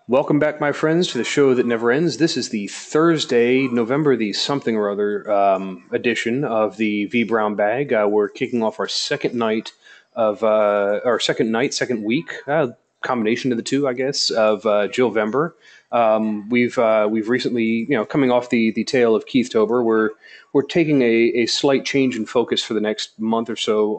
Welcome back, my friends, to the show that never ends. This is the Thursday, November the something or other edition of the vBrownBag. We're kicking off our second night of second week, combination of the two, I guess, of Jillvember. We've recently, coming off the tail of Keithtober, we're taking a slight change in focus for the next month or so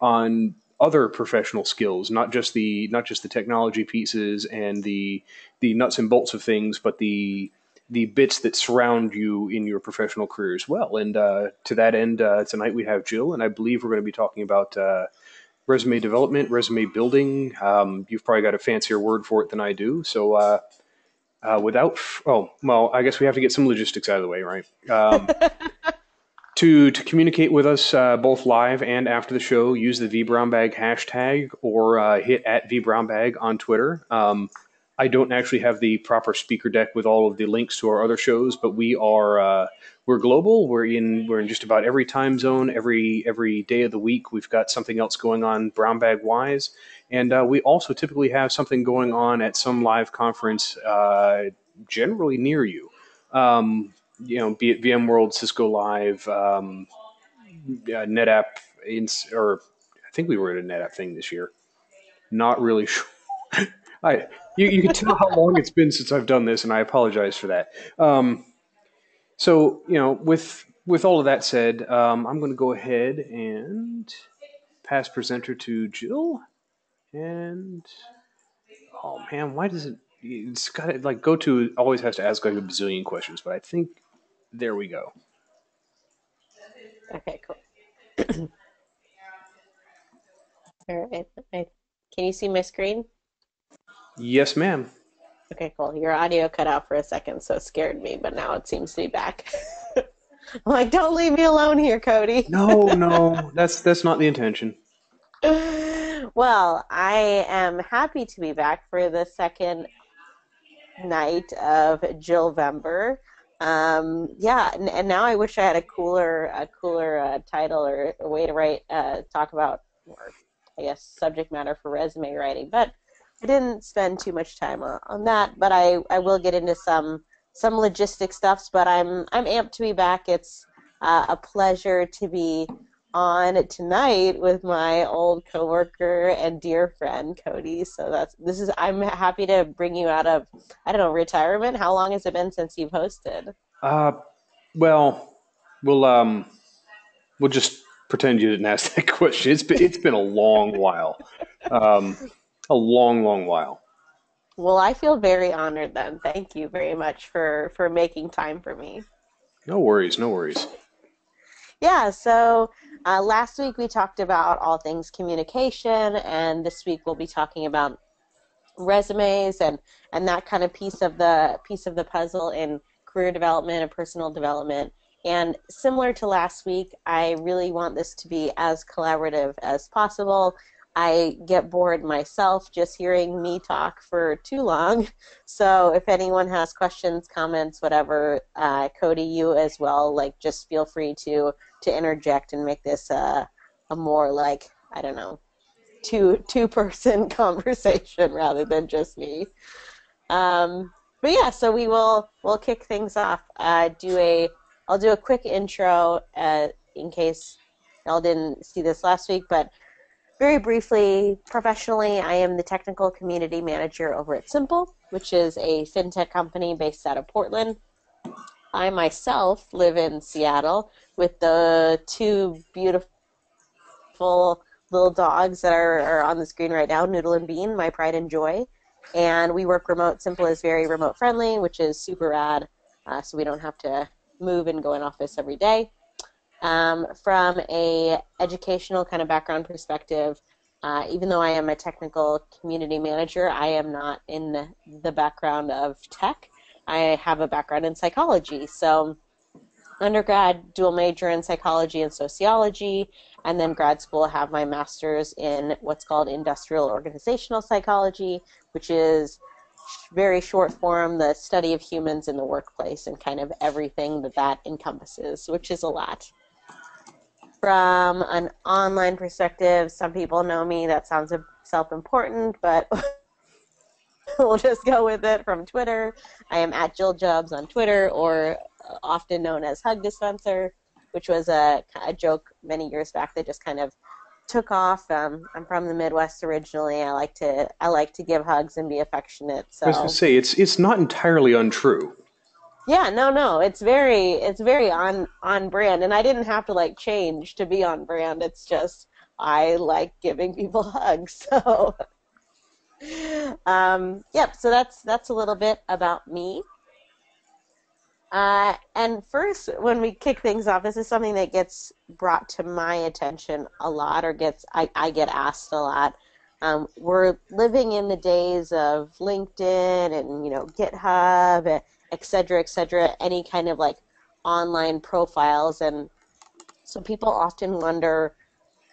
on other professional skills, not just the technology pieces and the nuts and bolts of things, but the bits that surround you in your professional career as well. And to that end, tonight we have Jill, and I believe we're going to be talking about resume development, resume building. You've probably got a fancier word for it than I do. So well, I guess we have to get some logistics out of the way, right? To communicate with us both live and after the show, use the vBrownBag hashtag or hit at vBrownBag on Twitter. I don't actually have the proper speaker deck with all of the links to our other shows, but we're global. We're in just about every time zone, every day of the week. We've got something else going on brown bag wise, and we also typically have something going on at some live conference, generally near you. Be it VMworld, Cisco Live, NetApp, or I think we were at a NetApp thing this year. Not really sure. You can tell how long it's been since I've done this, and I apologize for that. With all of that said, I'm going to go ahead and pass presenter to Jill. And oh man, why does it? It's got to like go to always has to ask like a bazillion questions, but I think there we go. Okay, cool. All right. Can you see my screen? Yes, ma'am. Okay, cool. Your audio cut out for a second, so it scared me, but now it seems to be back. I'm like, don't leave me alone here, Cody. No, no, that's not the intention. Well, I am happy to be back for the second night of Jillvember. Yeah, and now I wish I had a cooler title or a way to talk about, or I guess subject matter for resume writing. But I didn't spend too much time on that. But I will get into some logistic stuffs. But I'm amped to be back. It's a pleasure to be on tonight with my old coworker and dear friend Cody. So I'm happy to bring you out of, I don't know, retirement. How long has it been since you've hosted? Uh, well, we'll um, we'll just pretend you didn't ask that question. It's been a long while, um, a long, long while. Well, I feel very honored then. Thank you very much for making time for me. No worries, no worries. Yeah, so last week we talked about all things communication, and this week we'll be talking about resumes and that kind of piece of the puzzle in career development and personal development. And similar to last week, I really want this to be as collaborative as possible. I get bored myself just hearing me talk for too long. So if anyone has questions, comments, whatever, Cody, you as well, like just feel free to interject and make this a more like, I don't know, two-person conversation rather than just me. But yeah, so we'll kick things off. I'll do a quick intro in case y'all didn't see this last week, but very briefly, professionally, I am the technical community manager over at Simple, which is a fintech company based out of Portland. I myself live in Seattle with the two beautiful little dogs that are on the screen right now, Noodle and Bean, my pride and joy. And we work remote. Simple is very remote friendly, which is super rad, so we don't have to move and go in office every day. From a educational kind of background perspective, even though I am a technical community manager, I am not in the background of tech. I have a background in psychology. So undergrad, dual major in psychology and sociology, and then grad school I have my master's in what's called industrial organizational psychology, which is very short form, the study of humans in the workplace and kind of everything that encompasses, which is a lot. From an online perspective, some people know me. That sounds self-important, but we'll just go with it, from Twitter. I am at Jill Jubs on Twitter, or often known as Hug Dispenser, which was a joke many years back that just kind of took off. I'm from the Midwest originally. I like to give hugs and be affectionate. I was going to So say it's not entirely untrue. yeah, no, it's very on brand, and I didn't have to like change to be on brand. It's just I like giving people hugs. So yep. So that's a little bit about me. And first, when we kick things off, this is something that gets brought to my attention a lot, or I get asked a lot. We're living in the days of LinkedIn and GitHub, et cetera, any kind of like online profiles, and so people often wonder,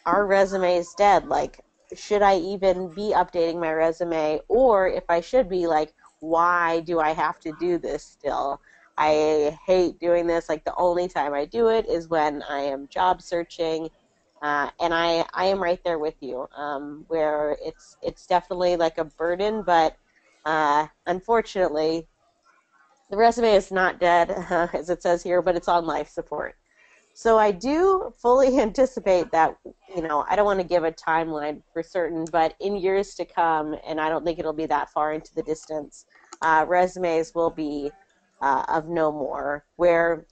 are resumes dead? Like, should I even be updating my resume? Or if I should be, like, why do I have to do this still? I hate doing this. Like, the only time I do it is when I am job searching. And I am right there with you, where it's definitely like a burden, but unfortunately, the resume is not dead, as it says here, but it's on life support. So I do fully anticipate that, I don't want to give a timeline for certain, but in years to come, and I don't think it'll be that far into the distance, resumes will be of no more, where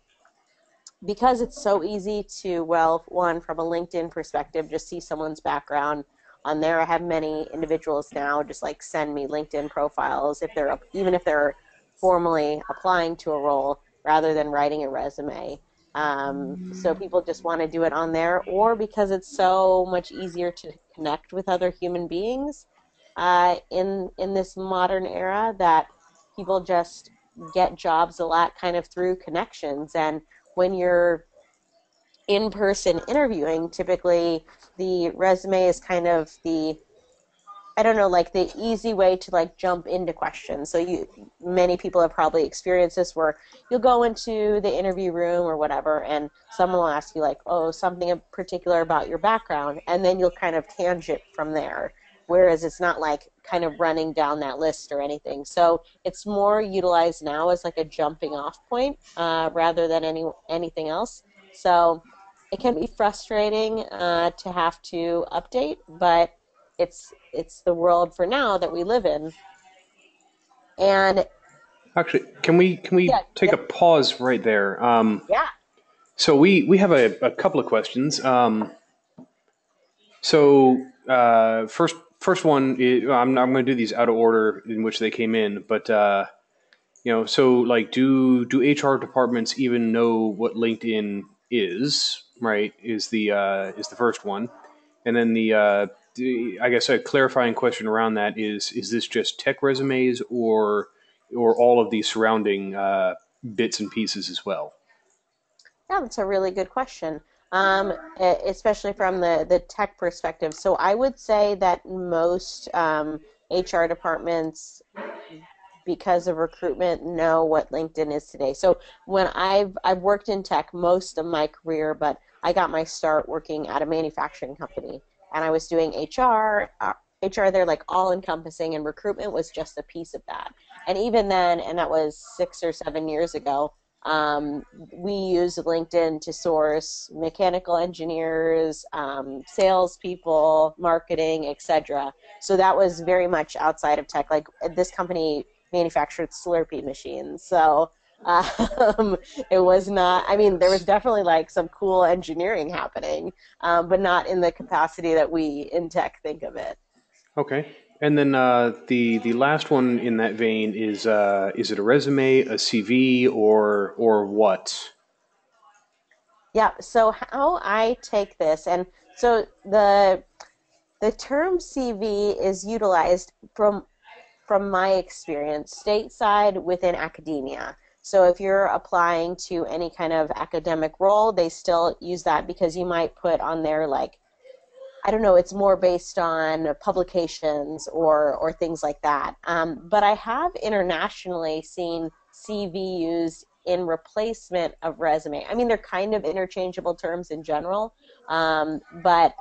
because it's so easy to, well, one, from a LinkedIn perspective, just see someone's background on there. I have many individuals now just like send me LinkedIn profiles even if they're formally applying to a role rather than writing a resume. So people just want to do it on there, or because it's so much easier to connect with other human beings in this modern era, that people just get jobs a lot kind of through connections. And when you're in-person interviewing, typically the resume is kind of the, I don't know, like the easy way to like jump into questions. So many people have probably experienced this, where you'll go into the interview room or whatever, and someone will ask you like, oh, something in particular about your background, and then you'll kind of tangent from there. Whereas it's not like kind of running down that list or anything. So it's more utilized now as like a jumping off point, rather than anything else. So it can be frustrating to have to update, but it's the world for now that we live in. And Actually, can we yeah, take a pause right there? yeah, So we have a couple of questions. First one is, I'm going to do these out of order in which they came in, but so like, do HR departments even know what LinkedIn is? Right, is the first one, and then I guess a clarifying question around that is this just tech resumes, or all of the surrounding bits and pieces as well? yeah, that's a really good question. Especially from the tech perspective. So I would say that most HR departments, because of recruitment, know what LinkedIn is today. So when I've worked in tech most of my career, but I got my start working at a manufacturing company, and I was doing HR. HR there, like all encompassing, and recruitment was just a piece of that. And even then, and that was 6 or 7 years ago, we used LinkedIn to source mechanical engineers, salespeople, marketing, etc. So that was very much outside of tech. Like, this company manufactured Slurpee machines. So it was not, I mean, there was definitely like some cool engineering happening, but not in the capacity that we in tech think of it. Okay. And then the last one in that vein is it a resume, a CV, or what? Yeah, so how I take this, and so the term CV is utilized from my experience stateside within academia. So if you're applying to any kind of academic role, they still use that, because you might put on there like, I don't know, it's more based on publications or things like that. But I have internationally seen CV used in replacement of resume. I mean, they're kind of interchangeable terms in general, but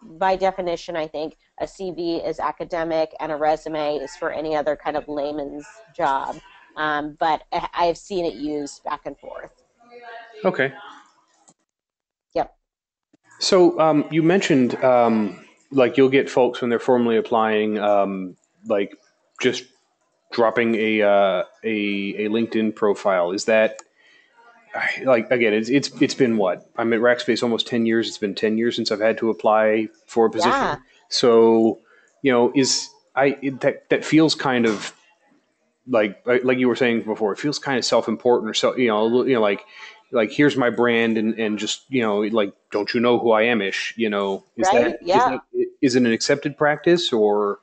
by definition, I think a CV is academic and a resume is for any other kind of layman's job. But I've seen it used back and forth. Okay. Yep. So you mentioned like you'll get folks when they're formally applying, like just dropping a LinkedIn profile. Is that like again? It's been what? I'm at Rackspace almost 10 years. It's been 10 years since I've had to apply for a Yeah. position. So is that feels kind of like you were saying before. It feels kind of self important or so like here's my brand and just like don't you know who I am ish. Is Right. Yeah. that is it an accepted practice or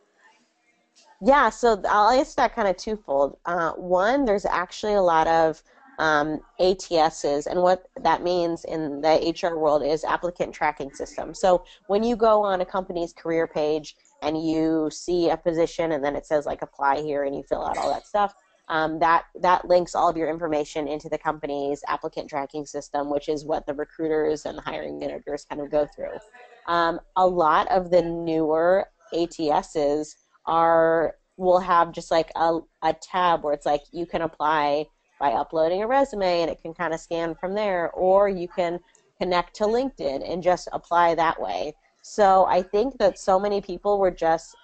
Yeah, so I'll answer that kind of twofold. One, there's actually a lot of ATSs, and what that means in the HR world is applicant tracking system. So when you go on a company's career page and you see a position, and then it says like apply here, and you fill out all that stuff, that links all of your information into the company's applicant tracking system, which is what the recruiters and the hiring managers kind of go through. A lot of the newer ATSs are will have just like a tab where it's like you can apply by uploading a resume and it can kind of scan from there, or you can connect to LinkedIn and just apply that way. So I think that so many people were just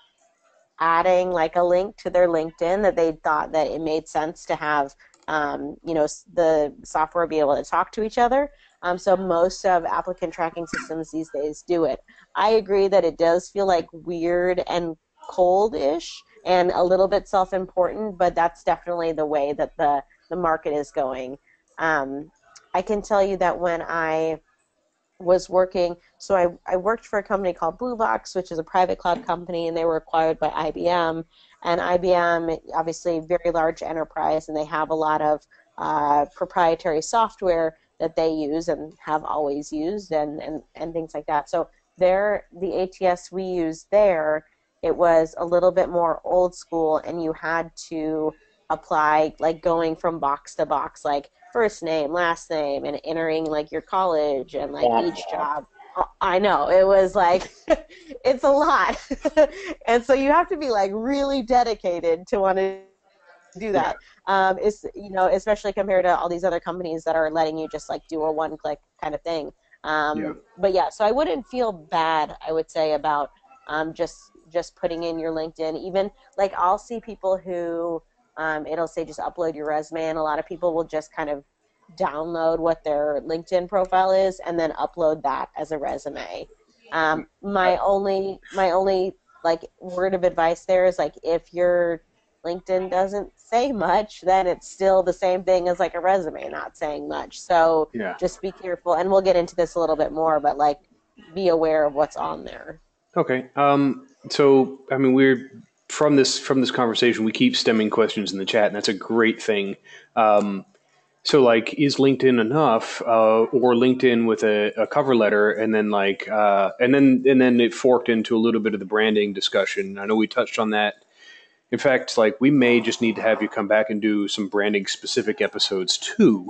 adding like a link to their LinkedIn that they thought that it made sense to have the software be able to talk to each other. So most of applicant tracking systems these days do it. I agree that it does feel like weird and cold-ish and a little bit self-important, but that's definitely the way that the market is going. Um, I can tell you that when I was working, so I worked for a company called Blue Box, which is a private cloud company, and they were acquired by IBM. And IBM, obviously, very large enterprise, and they have a lot of proprietary software that they use and have always used, and things like that. So the ATS we used there, it was a little bit more old school, and you had to apply like going from box to box, like first name, last name, and entering like your college and like each job. I know it was like it's a lot, and so you have to be like really dedicated to want to do yeah that. Is especially compared to all these other companies that are letting you just like do a one-click kind of thing. yeah But yeah, so I wouldn't feel bad, I would say, about just putting in your LinkedIn. Even like I'll see people who it'll say just upload your resume, and a lot of people will just kind of download what their LinkedIn profile is and then upload that as a resume. My only like word of advice there is like if your LinkedIn doesn't say much, then it's still the same thing as like a resume not saying much. So yeah just be careful, and we'll get into this a little bit more, but like be aware of what's on there. okay. So I mean we're from this conversation we keep stemming questions in the chat and that's a great thing. So like, is LinkedIn enough, or LinkedIn with a cover letter, and then and then it forked into a little bit of the branding discussion. I know we touched on that. In fact, like we may just need to have you come back and do some branding specific episodes too.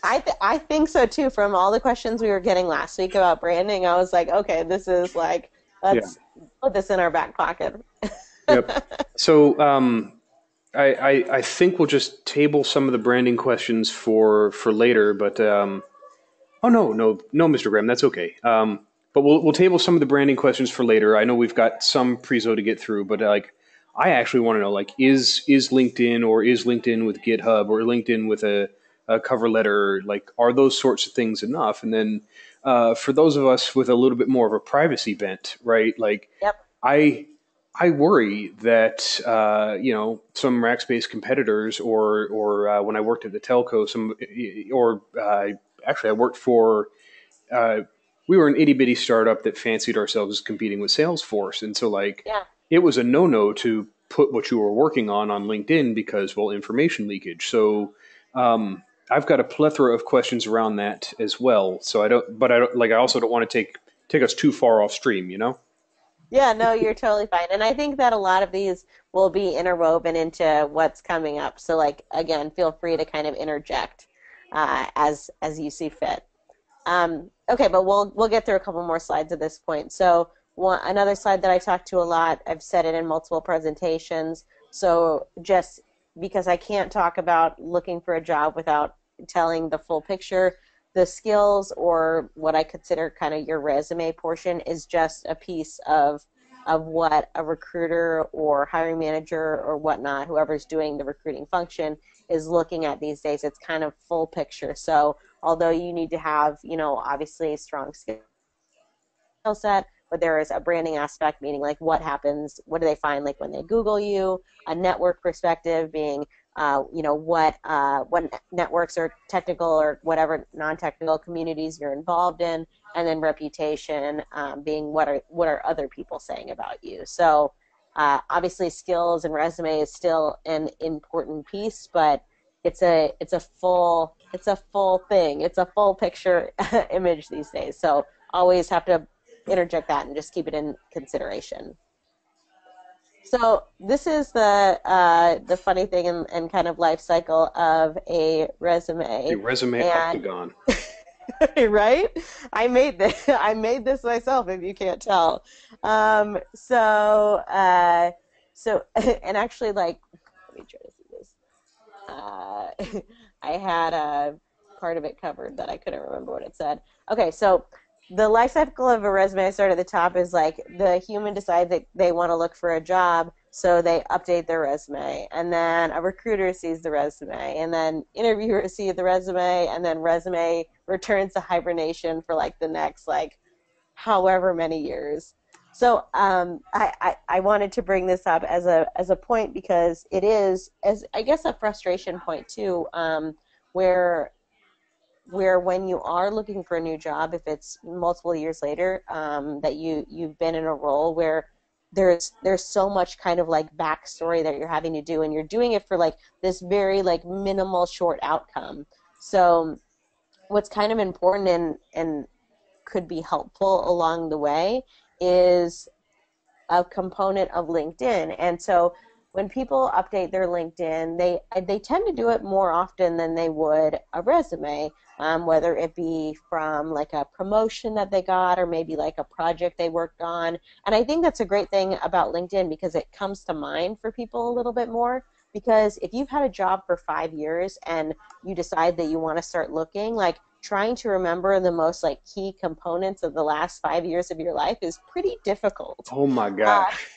I think so too. From all the questions we were getting last week about branding, I was like, okay, this is like Yeah. let's put this in our back pocket. Yep. So I think we'll just table some of the branding questions for later, but oh no, Mr. Graham, that's okay. But we'll table some of the branding questions for later. I know we've got some prezo to get through, but like I actually want to know like is LinkedIn or is LinkedIn with GitHub or LinkedIn with a cover letter, like are those sorts of things enough? And then for those of us with a little bit more of a privacy bent, right? Like Yep. I I worry that some Rackspace competitors, or when I worked at the telco, or actually I worked for uh, we were an itty bitty startup that fancied ourselves as competing with Salesforce, and so like Yeah. it was a no no to put what you were working on LinkedIn because well information leakage. So I've got a plethora of questions around that as well. So I don't like I also don't want to take us too far off stream, you know. Yeah, no, you're totally fine. And I think that a lot of these will be interwoven into what's coming up. So like again, feel free to kind of interject as you see fit. Okay, but we'll get through a couple more slides at this point. So another slide that I talk to a lot, I've said it in multiple presentations. So just because I can't talk about looking for a job without telling the full picture, the skills or what I consider kind of your resume portion is just a piece of what a recruiter or hiring manager or whatnot, whoever's doing the recruiting function, is looking at these days. It's kind of full picture. So although you need to have, obviously strong skill set, but there is a branding aspect, meaning like what happens, what do they find like when they Google you, a network perspective being, what networks or technical or whatever non-technical communities you're involved in, and then reputation being what are other people saying about you. So obviously skills and resume is still an important piece, but it's a full thing. It's a full picture image these days. So always have to interject that and just keep it in consideration. So this is the funny thing and kind of life cycle of a A resume, resume and octagon. right? I made this. I made this myself. If you can't tell, um, so so and actually, like, let me try to see this. I had a part of it covered that I couldn't remember what it said. Okay, so the life cycle of a resume, I start at the top, is like the human decides that they want to look for a job, so they update their resume, and then a recruiter sees the resume, and then interviewers see the resume, and then resume returns to hibernation for like the next like however many years. So I wanted to bring this up as a point because it is as I guess a frustration point too, where when you are looking for a new job, if it's multiple years later, that you've been in a role where there's so much kind of like backstory that you're having to do, and you're doing it for like this very like minimal short outcome. So what's kind of important and could be helpful along the way is a component of LinkedIn. And so when people update their LinkedIn, they tend to do it more often than they would a resume, whether it be from like a promotion that they got or maybe like a project they worked on. And I think that's a great thing about LinkedIn because it comes to mind for people a little bit more. Because if you've had a job for 5 years and you decide that you want to start looking, like trying to remember the most like key components of the last 5 years of your life is pretty difficult. Oh my Uh, gosh.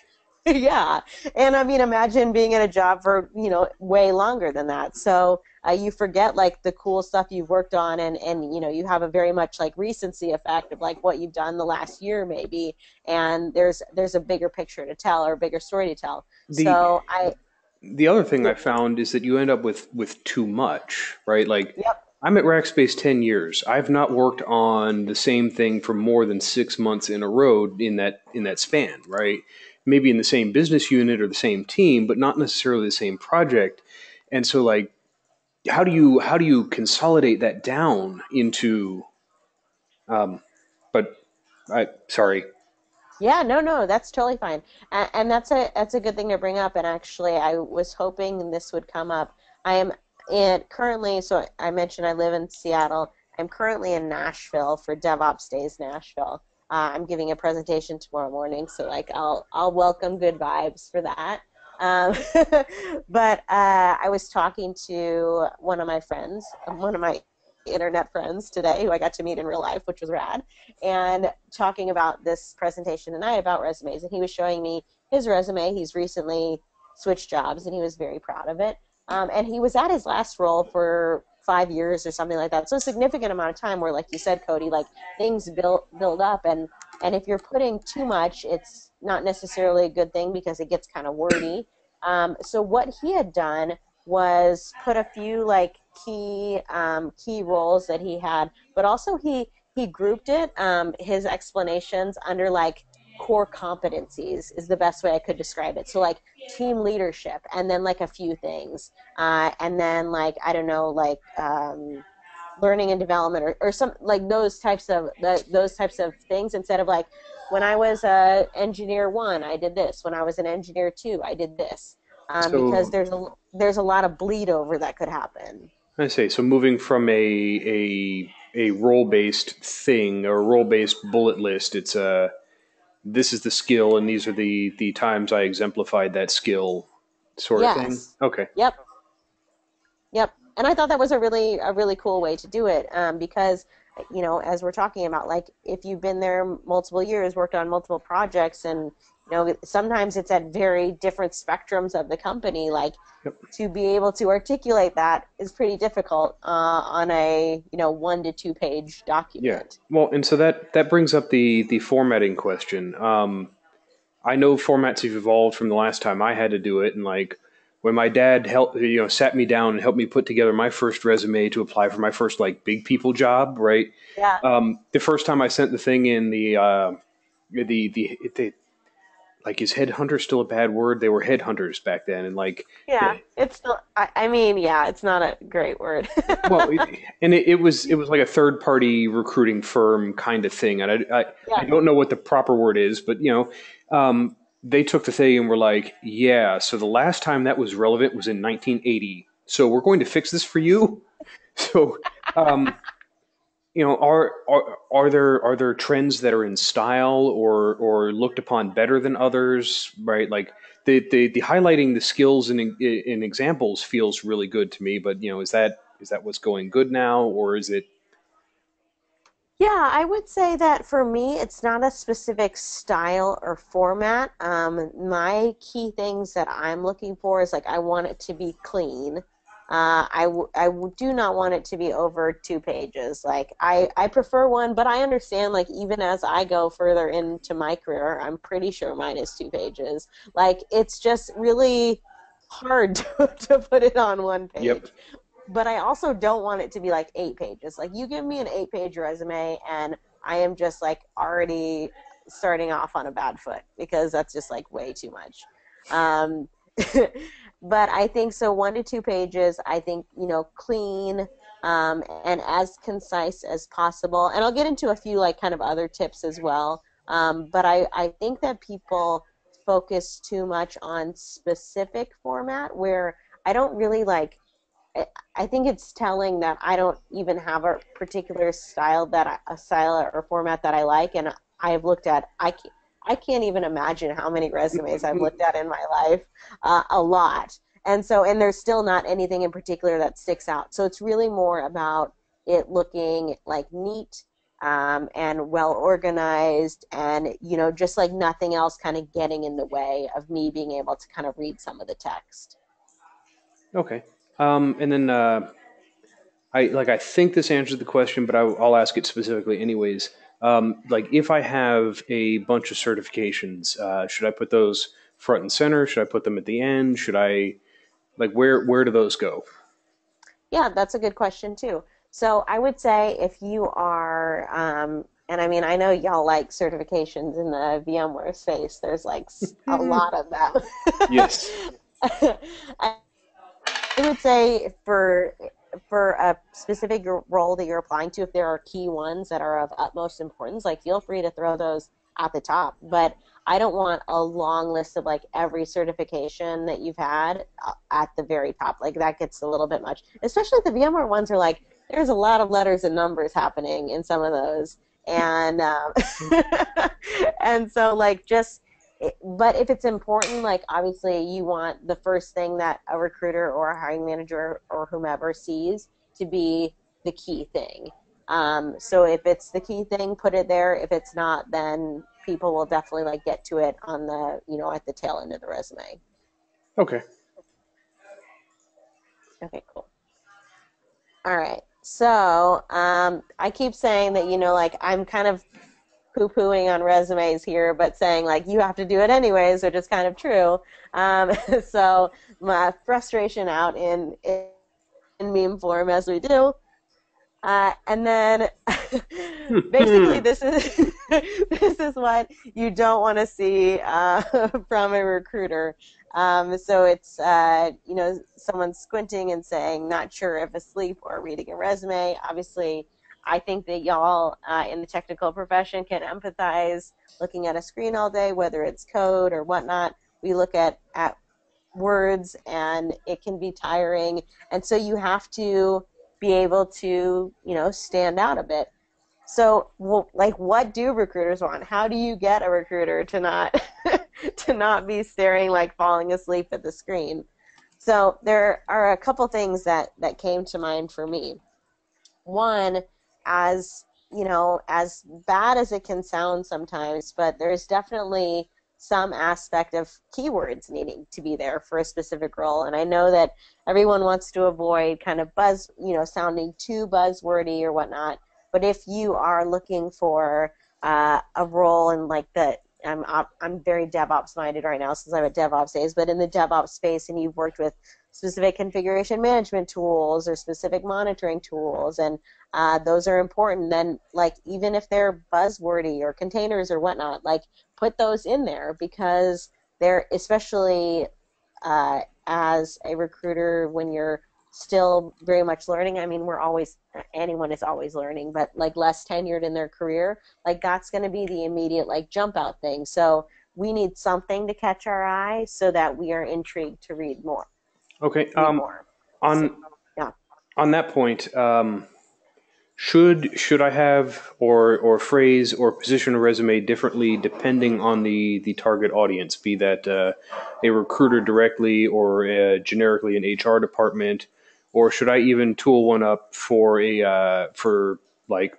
yeah, and I mean, imagine being in a job for way longer than that. So you forget like the cool stuff you've worked on, and you have a very much like recency effect of like what you've done the last year maybe, and there's a bigger picture to tell or a bigger story to tell. The So I the other thing yeah, I found is that you end up with too much, right? Like yep. I'm at Rackspace 10 years. I've not worked on the same thing for more than 6 months in a row in that span, right? Maybe in the same business unit or the same team, but not necessarily the same project. And so like how do you consolidate that down into but I sorry. Yeah, no, no, that's totally fine, and that's a good thing to bring up. And actually, I was hoping this would come up. I am in currently, so I mentioned I live in Seattle. I'm currently in Nashville for DevOps Days Nashville. I'm giving a presentation tomorrow morning, so like I'll welcome good vibes for that. Um, but I was talking to one of my friends, one of my internet friends today, who I got to meet in real life, which was rad, and talking about this presentation tonight about resumes. And he was showing me his resume. He's recently switched jobs, and he was very proud of it. And he was at his last role for 5 years or something like that. So a significant amount of time where, like you said, Cody, like things build up, and if you're putting too much, it's not necessarily a good thing because it gets kind of wordy. So what he had done was put a few like key roles that he had, but also he grouped it, his explanations under like core competencies is the best way I could describe it. So like team leadership, and then like a few things, and then like I don't know, like learning and development, or some like those types of things, instead of like when I was a engineer one, I did this. When I was an engineer two, I did this. Because So there's a lot of bleed over that could happen. I say so moving from a role based thing or role based bullet list, it's a this is the skill, and these are the times I exemplified that skill, sort of thing. Yes. Okay. Yep. Yep. And I thought that was a really cool way to do it, because as we're talking about, like if you've been there multiple years, worked on multiple projects, and sometimes it's at very different spectrums of the company, like Yep. to be able to articulate that is pretty difficult on a 1 to 2 page Yeah. document. Well, and so that brings up the formatting question. I know formats have evolved from the last time I had to do it, and like when my dad helped, sat me down and helped me put together my first resume to apply for my first like big people job, right? Yeah. The first time I sent the thing in, the like, is headhunter still a bad word? They were headhunters back then, and like Yeah, it's still. I mean, yeah, it's not a great word. well, it was like a third party recruiting firm kind of thing, and I Yeah. don't know what the proper word is, but they took the thing and were like, yeah, so the last time that was relevant was in 1980, so we're going to fix this for you. So um, are there trends that are in style or looked upon better than others, right? Like the highlighting the skills in examples feels really good to me, but is that what's going good now, or is it? Yeah, I would say that for me, it's not a specific style or format. My key things that I'm looking for is like I want it to be clean. Do not want it to be over 2 pages. Like I prefer one, but I understand like even as I go further into my career, I'm pretty sure mine is 2 pages. Like it's just really hard to put it on one Yep. page, but I also don't want it to be like 8 pages. Like you give me an 8 page resume and I am just like already starting off on a bad foot because that's just like way too much. Um, but I think so 1 to 2 pages, I think, clean, and as concise as possible. And I'll get into a few like kind of other tips as well. But I think that people focus too much on specific format where I don't really like I think it's telling that I don't even have a particular a style or format that I like, and I've looked at I can't even imagine how many resumes I've looked at in my life, a lot, and there's still not anything in particular that sticks out. So it's really more about it looking like neat, and well organized, and just like nothing else kind of getting in the way of me being able to kind of read some of the text. Okay. And then I think this answers the question, but I'll ask it specifically anyways. Like if I have a bunch of certifications, should I put those front and center? Should I put them at the end? Should I like where do those go? Yeah, that's a good question too. So I would say if you are, and I mean, I know y'all like certifications in the VMware space. There's like a lot of them. Yes. I would say for a specific role that you're applying to, if there are key ones that are of utmost importance, like feel free to throw those at the top. But I don't want a long list of like every certification that you've had at the very top. Like that gets a little bit much. Especially the VMware ones are like there's a lot of letters and numbers happening in some of those, and and so like just but if it's important, like obviously you want the first thing that a recruiter or a hiring manager or whomever sees to be the key thing. So if it's the key thing, put it there. If it's not, then people will definitely like get to it on the, at the tail end of the resume. Okay. Okay, cool. All right. So I keep saying that, like I'm kind of poo-pooing on resumes here, but saying like you have to do it anyways, which is kind of true. So my frustration out in meme form as we do. And then basically Hmm. this is this is what you don't want to see from a recruiter. So it's someone squinting and saying not sure if asleep or reading a resume. Obviously, I think that y'all in the technical profession can empathize looking at a screen all day, whether it's code or whatnot. We look at words and it can be tiring, and so you have to be able to stand out a bit. So, well, like, what do recruiters want? How do you get a recruiter to not to not be staring like falling asleep at the screen? So there are a couple things that came to mind for me. One, as you know, as bad as it can sound sometimes, but there's definitely some aspect of keywords needing to be there for a specific role. And I know that everyone wants to avoid kind of sounding too buzzwordy or whatnot. But if you are looking for a role in like I'm very DevOps minded right now since I'm at DevOps days, but in the DevOps space and you've worked with specific configuration management tools or specific monitoring tools, and those are important. Then, like, even if they're buzzwordy or containers or whatnot, like, put those in there because they're especially as a recruiter when you're still very much learning. I mean, anyone is always learning, but like less tenured in their career, like that's going to be the immediate like jump out thing. So we need something to catch our eye so that we are intrigued to read more. Okay. Read more. So, On yeah. on that point, should I have or phrase or position a resume differently depending on the target audience, be that a recruiter directly or generically an HR department, or should I even tool one up for a for like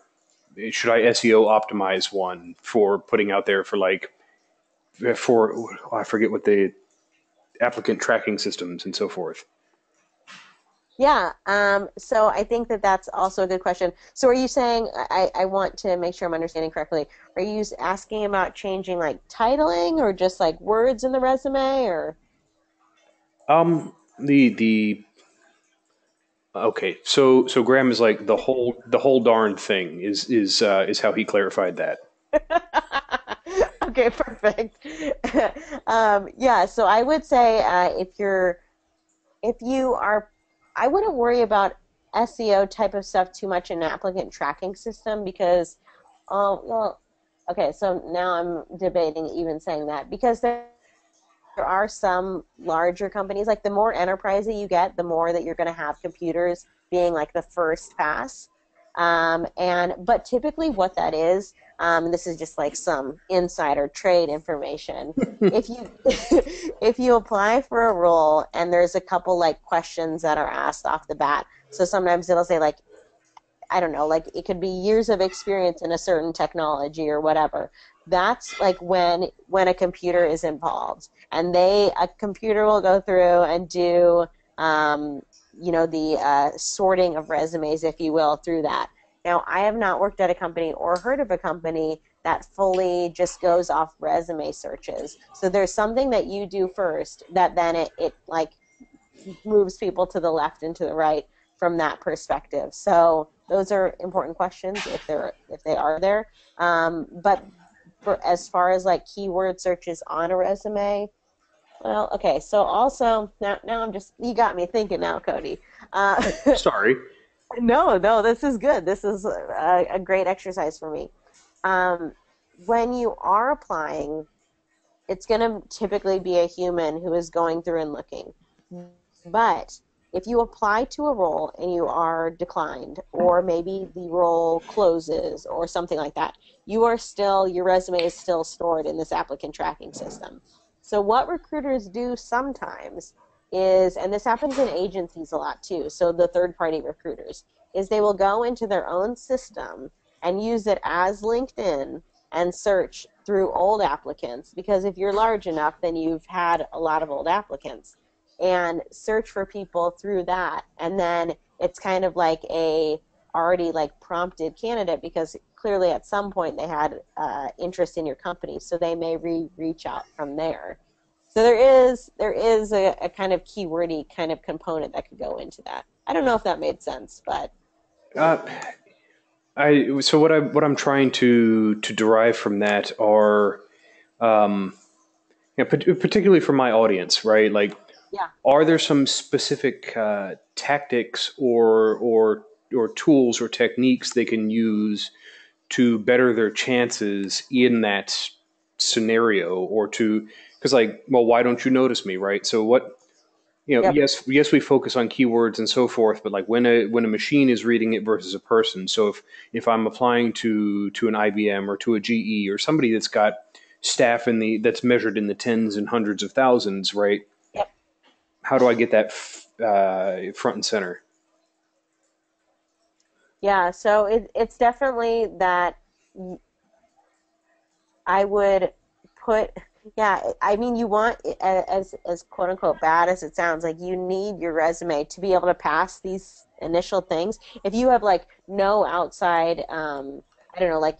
should I SEO optimize one for putting out there for like for I forget what the applicant tracking systems and so forth. Yeah, so I think that that's also a good question. So are you saying, I want to make sure I'm understanding correctly, are you asking about changing like titling or just like words in the resume or? The Okay, so Graham is like the whole darn thing is how he clarified that. Okay, perfect. Yeah, so I would say if you are, I wouldn't worry about SEO type of stuff too much in an applicant tracking system because, well, okay, so now I'm debating even saying that because there are some larger companies, like the more enterprisey you get, the more that you're going to have computers being like the first pass. But typically what that is, this is just like some insider trade information. If you if you apply for a role and there's a couple like questions that are asked off the bat, so sometimes it'll say like I don't know, like it could be years of experience in a certain technology or whatever. That's like when a computer is involved, and a computer will go through and do the sorting of resumes, if you will, through that. Now, I have not worked at a company or heard of a company that fully just goes off resume searches. So there's something that you do first that then it like moves people to the left and to the right from that perspective. So those are important questions if they are there. But as far as like keyword searches on a resume, well, okay. So also now I'm just you got me thinking now, Cody. Uh, Sorry. no, this is good. This is a great exercise for me. Um, when you are applying, it's going to typically be a human who is going through and looking. But if you apply to a role and you are declined, or maybe the role closes or something like that, your resume is still stored in this applicant tracking system. So what recruiters do sometimes is, and this happens in agencies a lot too, so the third party recruiters, is they will go into their own system and use it as LinkedIn and search through old applicants because if you're large enough, then you've had a lot of old applicants and search for people through that. And then it's kind of like a already like prompted candidate because clearly at some point they had interest in your company, so they may reach out from there. So there is a kind of keywordy kind of component that could go into that. I don't know if that made sense, but Uh, I so what I'm trying to derive from that are particularly for my audience, right? Like, yeah. are there some specific tactics or tools or techniques they can use to better their chances in that scenario, or to because like, well, why don't you notice me, right? So Yep. yes, we focus on keywords and so forth, but like when a machine is reading it versus a person. So if I'm applying to an IBM or to a GE or somebody that's got staff in the that's measured in the tens and hundreds of thousands, right? Yep. How do I get that front and center? Yeah, so it's definitely that I would put, yeah, I mean, you want, as quote unquote bad as it sounds, like you need your resume to be able to pass these initial things. If you have like no outside, I don't know, like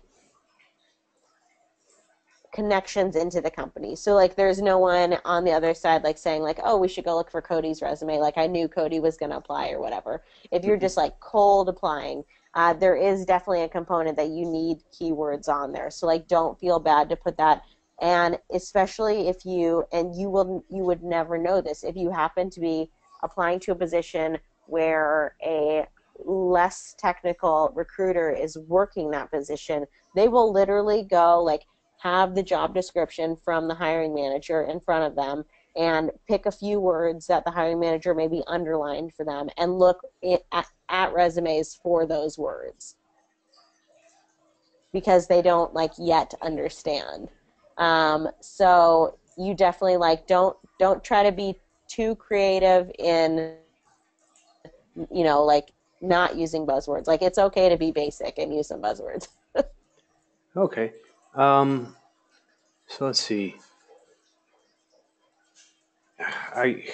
connections into the company. So like there's no one on the other side like saying like, "Oh, we should go look for Cody's resume." Like I knew Cody was going to apply or whatever. If you're just like cold applying, there is definitely a component that you need keywords on there. So like don't feel bad to put that, and especially if you, and you would never know this if you happen to be applying to a position where a less technical recruiter is working that position, they will literally go like have the job description from the hiring manager in front of them and pick a few words that the hiring manager maybe underlined for them and look at resumes for those words because they don't like yet understand. So you definitely like don't try to be too creative in like not using buzzwords. Like it's okay to be basic and use some buzzwords. Okay. Um, so let's see. I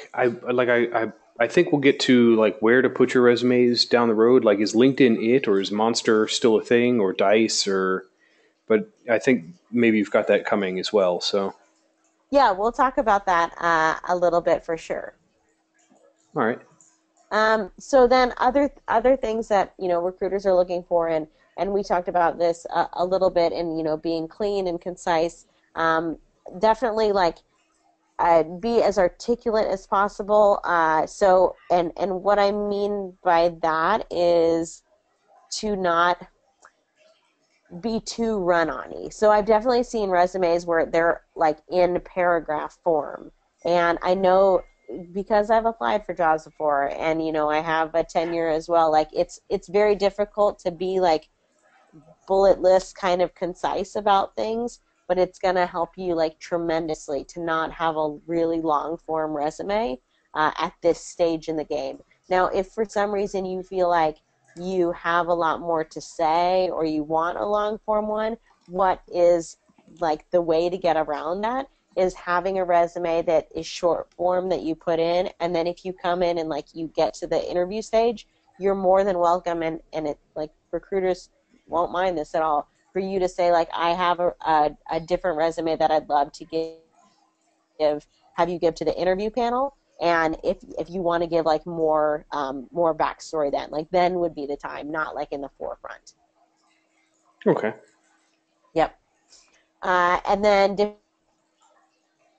think we'll get to like where to put your resumes down the road. Like, is LinkedIn it, or is Monster still a thing, or Dice, or? But I think maybe you've got that coming as well. So, Yeah, we'll talk about that a little bit for sure. all right. So then other things that recruiters are looking for, and we talked about this a little bit in being clean and concise. Um, Definitely like be as articulate as possible. So and what I mean by that is to not be too run-on-y. So I've definitely seen resumes where they're like in paragraph form. And I know because I've applied for jobs before and I have a tenure as well, like it's very difficult to be like bullet list kind of concise about things, but it's going to help you like tremendously to not have a really long form resume at this stage in the game. Now, if for some reason you feel like you have a lot more to say or you want a long form one, what is like the way to get around that is having a resume that is short form that you put in, and then if you come in and like you get to the interview stage, you're more than welcome, and it like recruiters won't mind this at all, for you to say like I have a different resume that I'd love to have you give to the interview panel, and if you want to give like more backstory, then would be the time, not like in the forefront. Okay. Yep. And then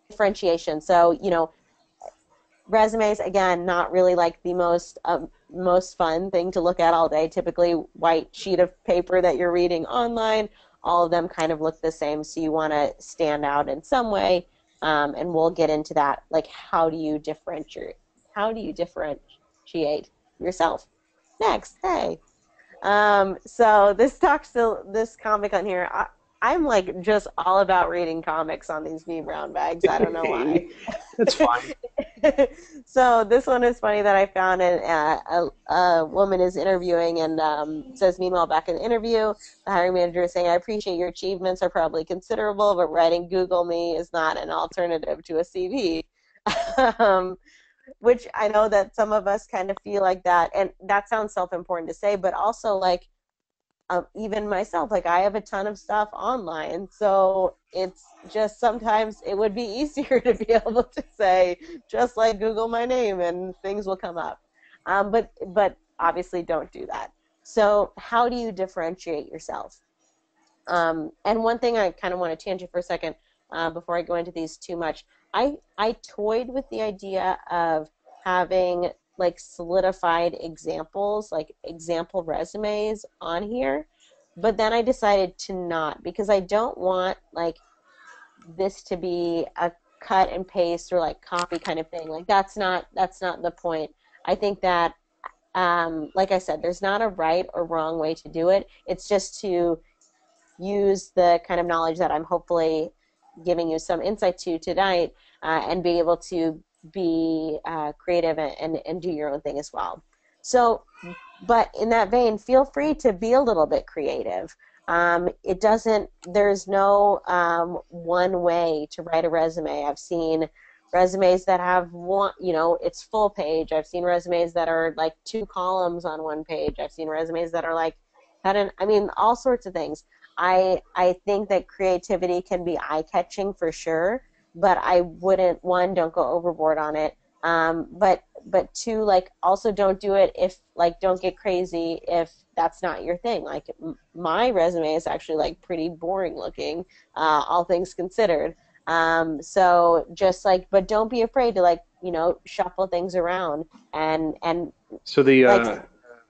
differentiation. So resumes, again, not really like the most fun thing to look at all day. Typically white sheet of paper that you're reading online, all of them kind of look the same, so you want to stand out in some way. And we'll get into that, like how do you differentiate yourself next. Hey. So this comic on here, I'm like just all about reading comics on these vBrownBags. I don't know why. That's fine. So this one is funny that I found, and a woman is interviewing and says, meanwhile, back in the interview, the hiring manager is saying, "I appreciate your achievements are probably considerable, but writing Google Me is not an alternative to a CV." um, which I know that some of us kind of feel like that, and that sounds self-important to say, but also like even myself, like I have a ton of stuff online, so it's just sometimes it would be easier to be able to say just like Google my name and things will come up. But obviously don't do that. So how do you differentiate yourself? And one thing I kind of want to tangent for a second before I go into these too much. I toyed with the idea of having like solidified examples, like example resumes on here, but then I decided to not, because I don't want like this to be cut and paste or like copy kind of thing. Like that's not the point. I think that like I said, there's not a right or wrong way to do it. It's just to use the kind of knowledge that I'm hopefully giving you some insight to tonight, and be able to be creative and do your own thing as well. So, but in that vein, feel free to be a little bit creative. It doesn't, there's no one way to write a resume. I've seen resumes that have one, it's full page. I've seen resumes that are like two columns on one page. I've seen resumes that are like, I mean, all sorts of things. I think that creativity can be eye-catching for sure, but I wouldn't, one, don't go overboard on it. But two, like, also don't do it if, like, don't get crazy if that's not your thing. Like, my resume is actually, like, pretty boring looking, all things considered. So just, like, but don't be afraid to, like, shuffle things around and So the like,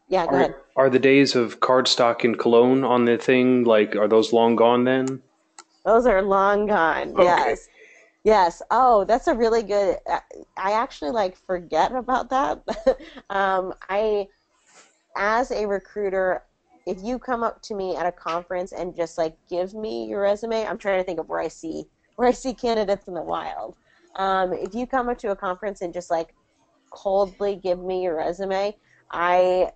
yeah, go ahead. are the days of cardstock and cologne on the thing, like, are those long gone then? Those are long gone. Okay. Yes. Yes. Oh, that's a really good. I actually like forget about that. I, as a recruiter, if you come up to me at a conference and just like give me your resume, I'm trying to think of where I see candidates in the wild. If you come up to a conference and just like coldly give me your resume, I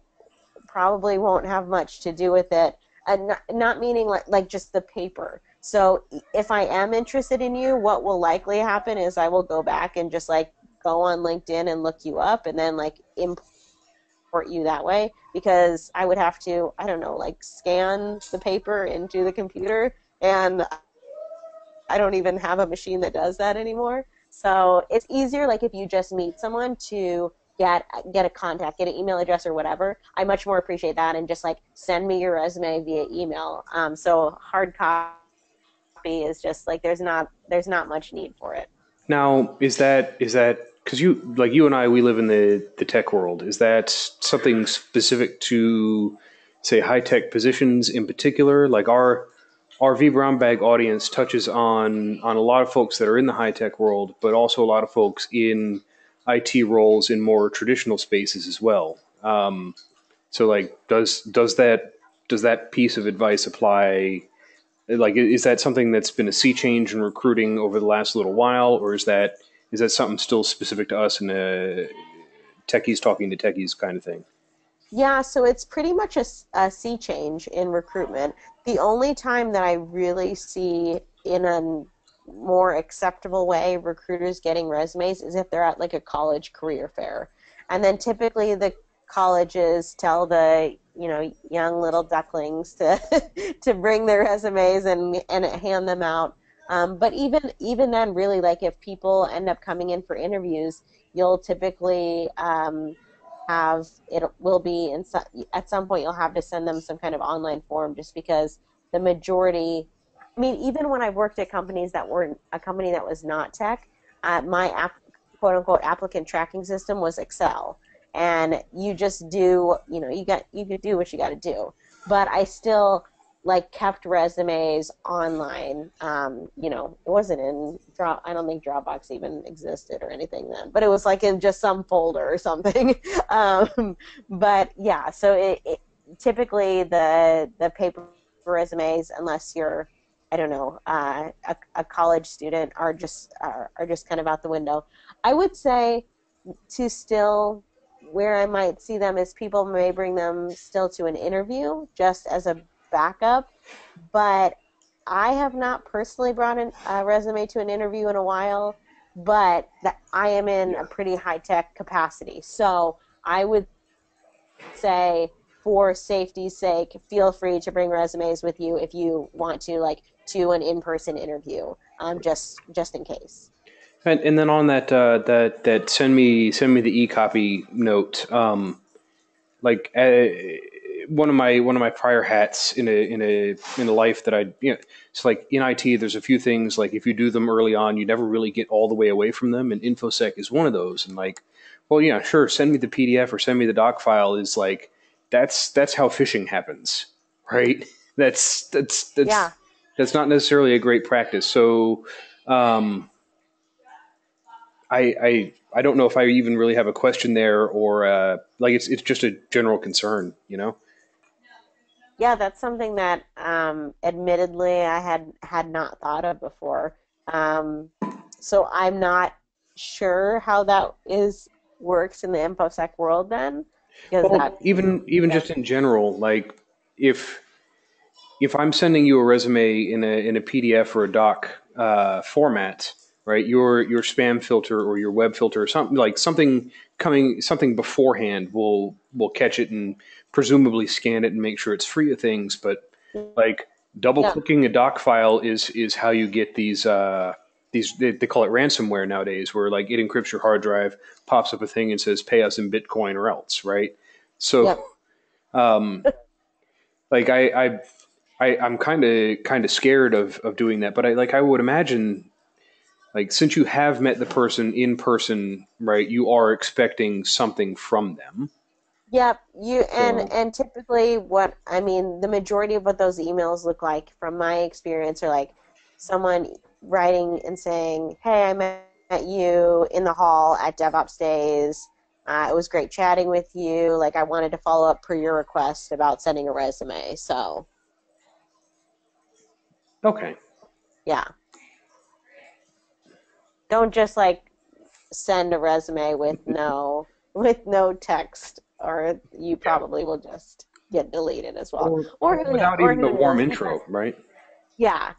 probably won't have much to do with it. And not meaning like just the paper. So if I am interested in you, what will likely happen is I will go back and just like go on LinkedIn and look you up and then like import you that way, because I would have to, I don't know, like scan the paper into the computer, and I don't even have a machine that does that anymore. So it's easier, like if you just meet someone, to get a contact, get an email address or whatever. I much more appreciate that, and just like send me your resume via email. So hard copy is just like there's not much need for it. Now, is that because you and I, we live in the tech world? Is that something specific to, say, high tech positions in particular? Like our V Brown Bag audience touches on a lot of folks that are in the high tech world, but also a lot of folks in IT roles in more traditional spaces as well. So, like, does that piece of advice apply? Like, is that something that's been a sea change in recruiting over the last little while, or is that something still specific to us and techies talking to techies kind of thing? Yeah, so it's pretty much a sea change in recruitment. The only time that I really see in a more acceptable way recruiters getting resumes is if they're at like a college career fair. And then typically the colleges tell the, young little ducklings to to bring their resumes and hand them out. But even then, really, like if people end up coming in for interviews, you'll typically have it will be in at some point you'll have to send them some kind of online form, just because the majority, I mean, even when I've worked at companies that weren't a company that was not tech, my quote unquote applicant tracking system was Excel, and you just do, you could do what you got to do, but I still like kept resumes online. It wasn't in Drop. I don't think Dropbox even existed or anything then, but it was like in just some folder or something. But yeah, so typically the paper resumes, unless you're, I don't know, a college student, are just kind of out the window. I would say to still, where I might see them is people may bring them still to an interview just as a backup, but I have not personally brought a resume to an interview in a while, but that I am in a pretty high tech capacity. So I would say, for safety's sake, feel free to bring resumes with you if you want to, like, to an in-person interview, just in case. And then on that send me the e-copy note. Like, one of my prior hats in a life that it's like in IT. There's a few things, like, if you do them early on, you never really get all the way away from them, and infosec is one of those. And, like, well, yeah, sure, send me the PDF or send me the doc file, is like, that's how phishing happens, right? That's that's that's Yeah. that's not necessarily a great practice. So, um, I don't know if I even really have a question there, or like it's just a general concern, you know? Yeah, that's something that admittedly I had not thought of before. Um, so I'm not sure how that is works in the InfoSec world then, because Well, that, even yeah, just in general, like if if I'm sending you a resume in a PDF or a doc format, right? Your spam filter or your web filter or something like something beforehand will catch it and presumably scan it and make sure it's free of things. But like double yeah, clicking a doc file is how you get these they call it ransomware nowadays, where like it encrypts your hard drive, pops up a thing and says pay us in Bitcoin or else, right? So yep. like I'm kind of scared of doing that, but I would imagine like since you have met the person in person, right, you are expecting something from them. Yep, you So and typically what I mean, the majority of what those emails look like from my experience are like someone writing and saying, "Hey, I met you in the hall at DevOps Days. It was great chatting with you. Like I wanted to follow up per your request about sending a resume." So, okay, yeah. Don't just like send a resume with no text or you probably will just get deleted as well. or without Or even a who warm knows because intro, right? yeah.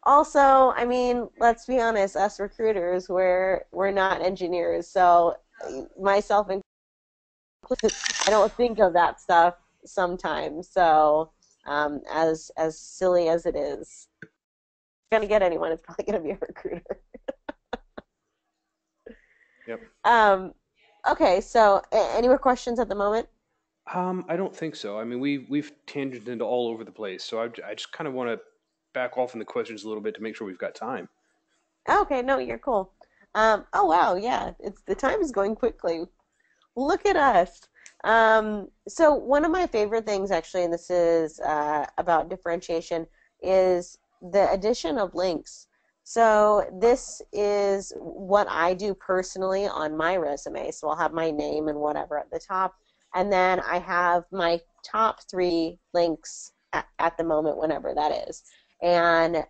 Also, I mean, let's be honest, us recruiters, we're not engineers, so myself included, I don't think of that stuff sometimes. So, as silly as it is, gonna get anyone, it's probably gonna be a recruiter. Yep. Um, okay, so any more questions at the moment? I don't think so. I mean, we've tangented all over the place, so I just kind of want to back off in the questions a little bit to make sure we've got time. Okay, no, you're cool. Oh wow, yeah, it's the time is going quickly. Look at us. So one of my favorite things, actually, and this is about differentiation, is the addition of links. So this is what I do personally on my resume. So I'll have my name and whatever at the top, and then I have my top three links at the moment, whenever that is. And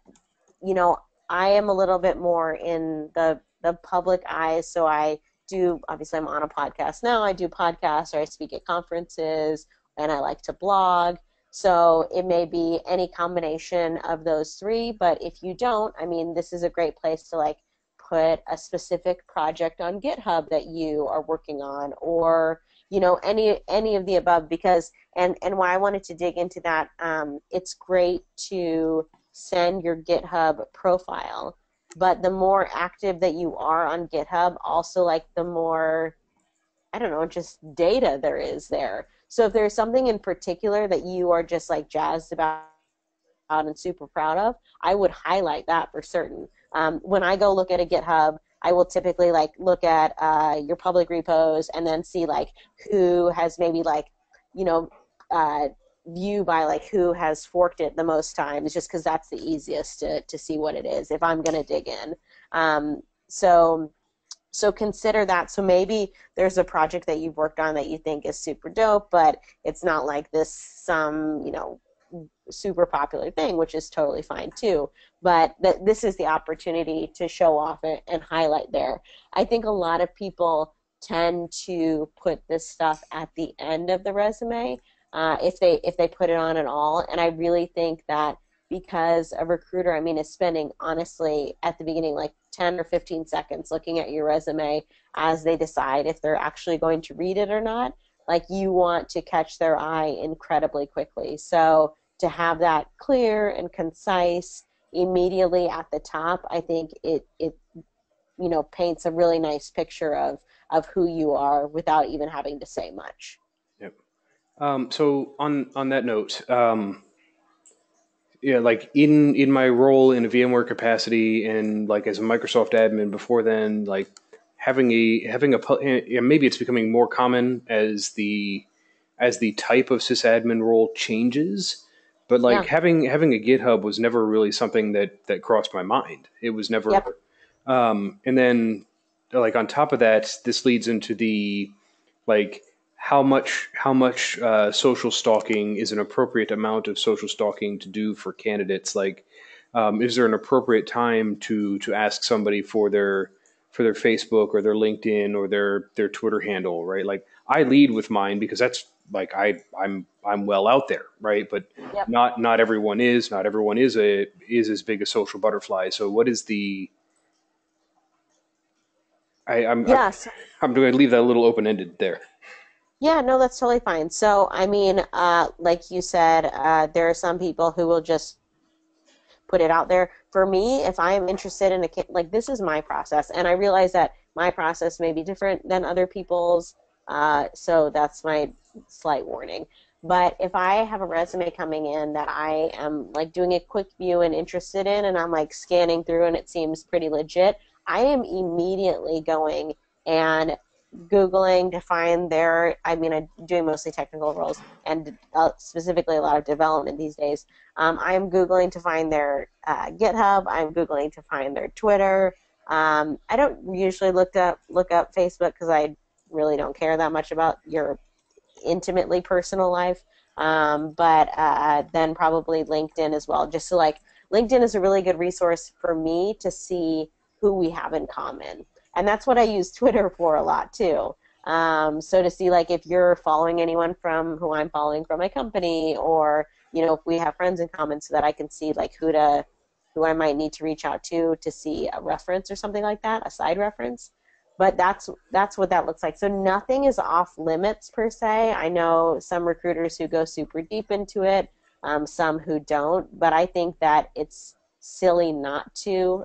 you know, I am a little bit more in the public eyes, so I do obviously I'm on a podcast now. I do podcasts or I speak at conferences and I like to blog. So it may be any combination of those three, but if you don't, I mean, this is a great place to like put a specific project on GitHub that you are working on or any of the above because and why I wanted to dig into that it's great to send your GitHub profile. But the more active that you are on GitHub, also like the more, I don't know, just data there is there. So if there's something in particular that you are just like jazzed about and super proud of, I would highlight that for certain. When I go look at a GitHub, I will typically like look at your public repos and then see like who has maybe like, you know, uh, view by like who has forked it the most times, just because that's the easiest to see what it is if I'm going to dig in. Um, so so consider that. So maybe there's a project that you've worked on that you think is super dope, but it's not like this super popular thing, which is totally fine too. But this is the opportunity to show off it and highlight there. I think a lot of people tend to put this stuff at the end of the resume if they put it on at all. And I really think that because a recruiter, I mean, is spending honestly at the beginning like 10 or 15 seconds looking at your resume as they decide if they're actually going to read it or not. Like you want to catch their eye incredibly quickly. So to have that clear and concise immediately at the top, I think it paints a really nice picture of who you are without even having to say much. Yep. So on that note, yeah, like in my role in a VMware capacity and like as a Microsoft admin before then, like yeah, maybe it's becoming more common as the type of sysadmin role changes. But like Yeah. having a GitHub was never really something that crossed my mind. It was never, Yep. and then like on top of that, this leads into the like how much social stalking is an appropriate amount of social stalking to do for candidates. Like, is there an appropriate time to ask somebody for their Facebook or their LinkedIn or their Twitter handle, right? Like I lead with mine because that's like I'm well out there, right? But Yep. not everyone is. Not everyone is as big a social butterfly. So what is the I, Yes. I'm going to leave that a little open ended there. Yeah, no, that's totally fine. So, I mean, like you said, there are some people who will just put it out there. For me, if I'm interested in like this is my process, and I realize that my process may be different than other people's, so that's my slight warning. But if I have a resume coming in that I am like doing a quick view and interested in, and I'm like scanning through and it seems pretty legit, I am immediately going and Googling to find their, I mean, I'm doing mostly technical roles and specifically a lot of development these days. I'm Googling to find their GitHub. I'm Googling to find their Twitter. I don't usually look up Facebook because I really don't care that much about your intimately personal life. But then probably LinkedIn as well. Just so like LinkedIn is a really good resource for me to see who we have in common, and that's what I use Twitter for a lot too. So to see like if you're following anyone from who I'm following from my company, or if we have friends in common, so that I can see like who I might need to reach out to see a reference or something like that, a side reference. But that's what that looks like. So nothing is off limits per se. I know some recruiters who go super deep into it, some who don't. But I think that it's silly not to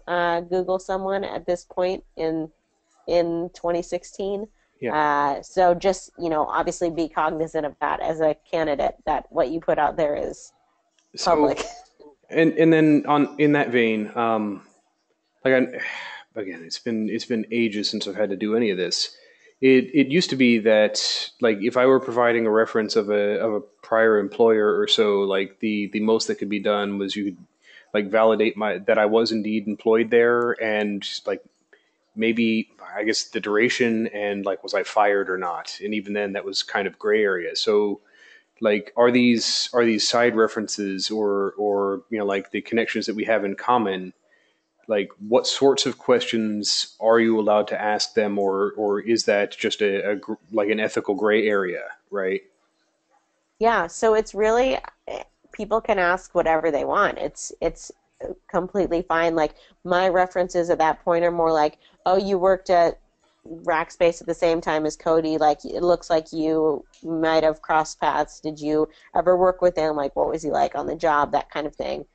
Google someone at this point in 2016. Yeah. So just obviously be cognizant of that as a candidate, that what you put out there is So public. and then on in that vein, like again, it's been ages since I've had to do any of this. It used to be that like if I were providing a reference of a prior employer or so, like the most that could be done was you could like validate my that I was indeed employed there and like maybe I guess the duration and like was I fired or not, and even then that was kind of gray area. So like are these side references or like the connections that we have in common, like what sorts of questions are you allowed to ask them, or is that just like an ethical gray area, right? Yeah, so it's really people can ask whatever they want. It's completely fine. Like my references at that point are more like, oh, you worked at Rackspace at the same time as Cody. Like it looks like you might have crossed paths. Did you ever work with him? Like what was he like on the job? That kind of thing.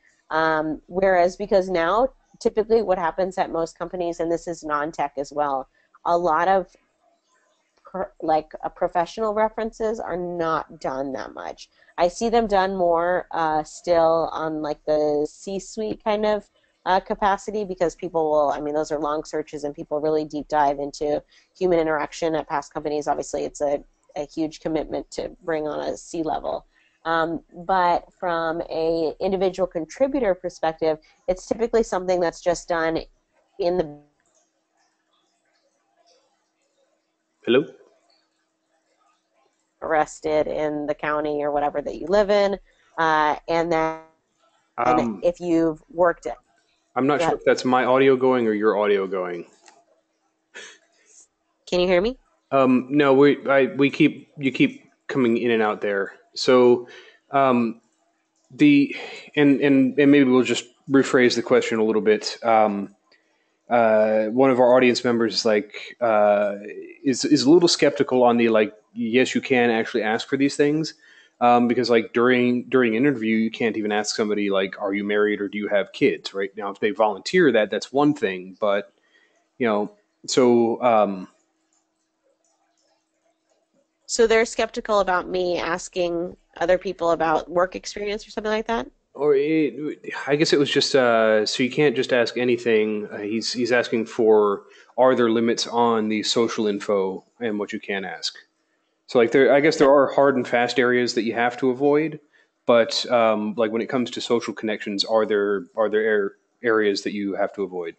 Whereas because now typically what happens at most companies, and this is non-tech as well, a lot of professional references are not done that much. I see them done more still on like the C-suite kind of capacity, because people will, I mean, those are long searches and people really deep dive into human interaction at past companies. Obviously, it's a huge commitment to bring on a C-level. But from a individual contributor perspective, it's typically something that's just done in the Hello. arrested in the county or whatever that you live in, and then um if you've worked it. I'm not Go sure ahead. if that's my audio going or your audio going. Can you hear me? No, we keep you keep coming in and out there. So um the and maybe we'll just rephrase the question a little bit. One of our audience members is a little skeptical on the like yes you can actually ask for these things, because like during an interview you can't even ask somebody like are you married or do you have kids, right? Now if they volunteer that's one thing, but you know so So they're skeptical about me asking other people about work experience or something like that? or I guess it was just so you can't just ask anything. He's asking for are there limits on the social info and what you can ask. So like I guess there are hard and fast areas that you have to avoid, but like when it comes to social connections, are there areas that you have to avoid?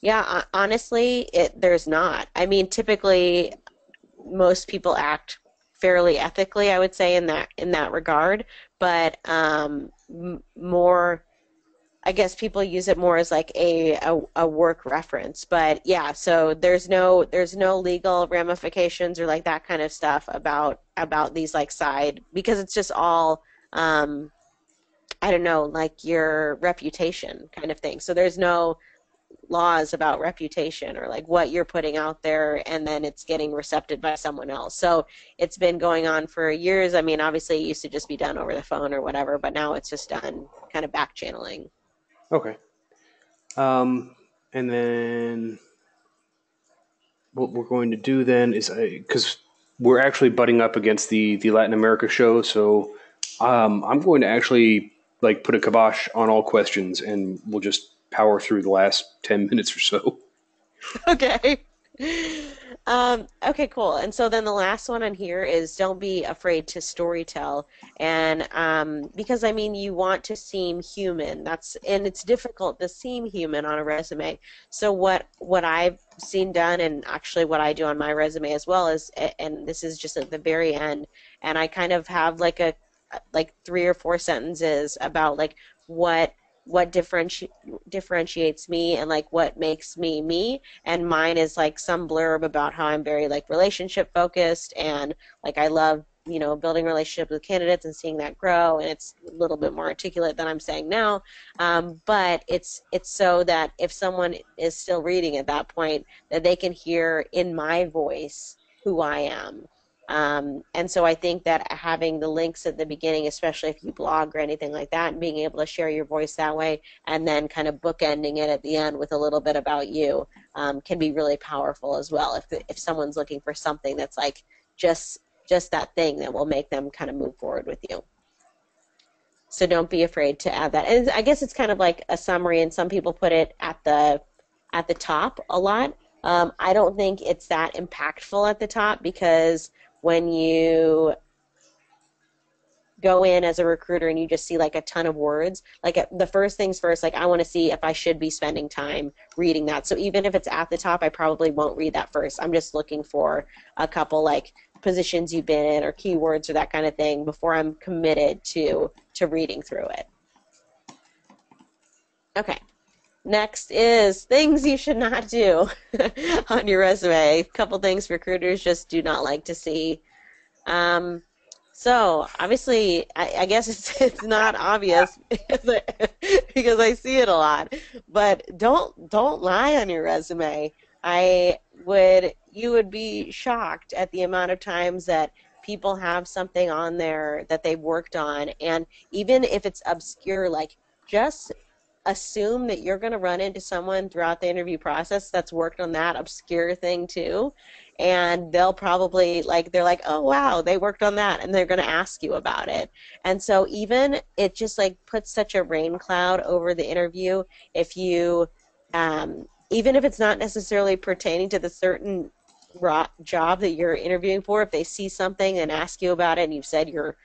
Yeah, honestly, there's not. I mean, typically most people act fairly ethically, I would say in that regard, but more I guess people use it more as like a work reference. But yeah, so there's no legal ramifications or like that kind of stuff about these like side because it's just all I don't know, like your reputation kind of thing. So there's no laws about reputation or like what you're putting out there and then it's getting recepted by someone else. So it's been going on for years. I mean, obviously it used to just be done over the phone or whatever, but now it's just done kind of back channeling. Okay. Um, and then what we're going to do then is because we're actually butting up against the Latin America show, so I'm going to actually like put a kibosh on all questions, and we'll just power through the last 10 minutes or so. Okay. Okay, cool. And so then the last one on here is don't be afraid to storytell. And because I mean you want to seem human. That's and it's difficult to seem human on a resume. So what I've seen done and actually what I do on my resume as well is and this is just at the very end and I kind of have like a like three or four sentences about like what what differentiates me and like what makes me me and mine is like some blurb about how I'm very like relationship focused and like I love building relationships with candidates and seeing that grow and it's a little bit more articulate than I'm saying now but it's so that if someone is still reading at that point that they can hear in my voice who I am and so I think that having the links at the beginning, especially if you blog or anything like that, and being able to share your voice that way, and then kind of bookending it at the end with a little bit about you, can be really powerful as well. If someone's looking for something that's like just just that thing that will make them kind of move forward with you. So don't be afraid to add that. And I guess it's kind of like a summary, and some people put it at the top a lot. I don't think it's that impactful at the top because when you go in as a recruiter and you just see like a ton of words, like the first things first, like I want to see if I should be spending time reading that. So even if it's at the top, I probably won't read that first. I'm just looking for a couple like positions you've been in or keywords or that kind of thing before I'm committed to reading through it. Okay. Next is things you should not do on your resume. A couple things recruiters just do not like to see. Um, so obviously, I guess it's not obvious because I see it a lot. But don't lie on your resume. I would you would be shocked at the amount of times that people have something on there that they've worked on, and even if it's obscure, like just assume that you're going to run into someone throughout the interview process that's worked on that obscure thing too and they'll probably like they're like oh wow they worked on that and they're going to ask you about it and so even it just like puts such a rain cloud over the interview if you even if it's not necessarily pertaining to the certain job that you're interviewing for if they see something and ask you about it and you've said you're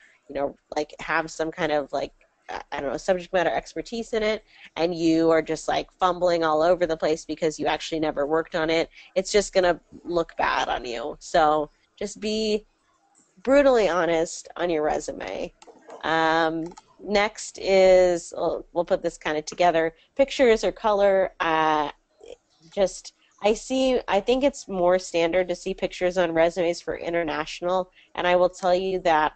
like have some kind of like I don't know, subject matter expertise in it, and you are just like fumbling all over the place because you actually never worked on it, it's just going to look bad on you. So just be brutally honest on your resume. Next is, we'll put this kind of together, pictures or color. Just I think it's more standard to see pictures on resumes for international, and I will tell you that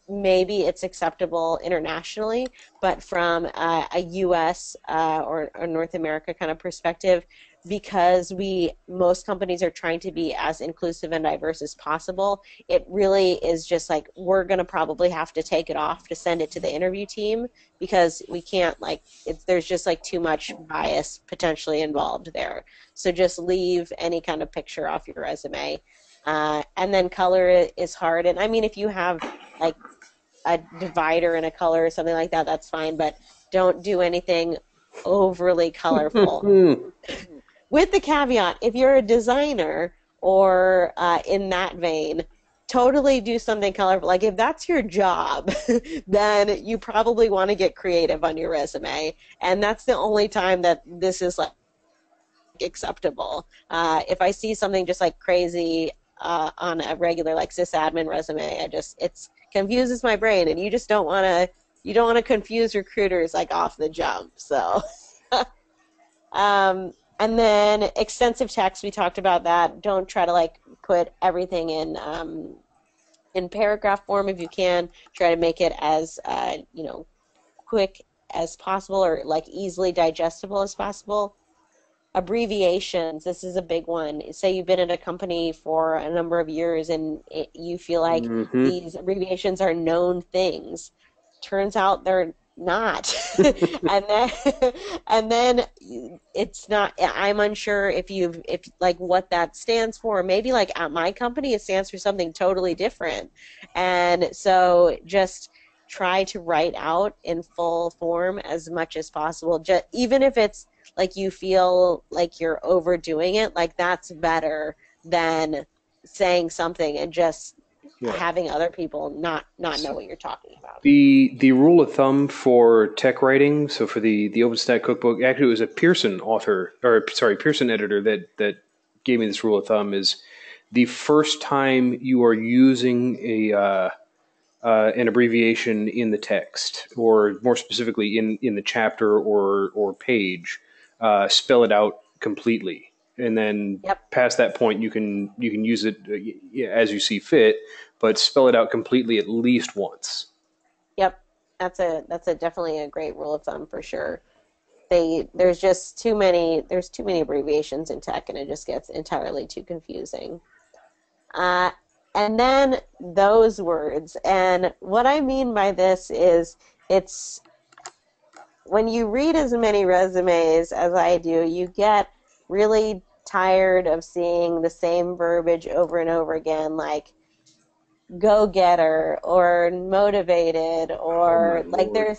maybe it's acceptable internationally, but from a U.S. Or North America kind of perspective, because most companies are trying to be as inclusive and diverse as possible, it really is just like we're going to probably have to take it off to send it to the interview team because we can't like there's just like too much bias potentially involved there. So just leave any kind of picture off your resume. And then color is hard. And I mean, if you have like a divider in a color or something like that, that's fine, but don't do anything overly colorful. With the caveat, if you're a designer or in that vein, totally do something colorful. Like if that's your job, then you probably want to get creative on your resume. And that's the only time that this is like acceptable. If I see something just like crazy on a regular like sysadmin resume, it's confuses my brain, and you don't want to confuse recruiters like off the jump. So, and then extensive text, we talked about that. Don't try to like put everything in paragraph form if you can. Try to make it as quick as possible or like easily digestible as possible. Abbreviations, this is a big one. Say you've been at a company for a number of years and you feel like Hmm. these abbreviations are known things. Turns out they're not. And then and then it's not, I'm unsure if like what that stands for. Maybe like at my company it stands for something totally different. And so just try to write out in full form as much as possible. Just even if it's like you feel like you're overdoing it, like that's better than saying something and just Yeah. having other people not know what you're talking about. The rule of thumb for tech writing, so for the OpenStack cookbook, actually it was a Pearson author, or sorry, Pearson editor that gave me this rule of thumb is the first time you are using an abbreviation in the text, or more specifically in the chapter or page, spell it out completely, and then Yep, past that point you can use it as you see fit, but spell it out completely at least once. yep. That's a definitely a great rule of thumb for sure. There's too many abbreviations in tech and it just gets entirely too confusing. Uh, and then those words. And what I mean by this is it's when you read as many resumes as I do, you get really tired of seeing the same verbiage over and over again, like go-getter or motivated Oh my or like lord.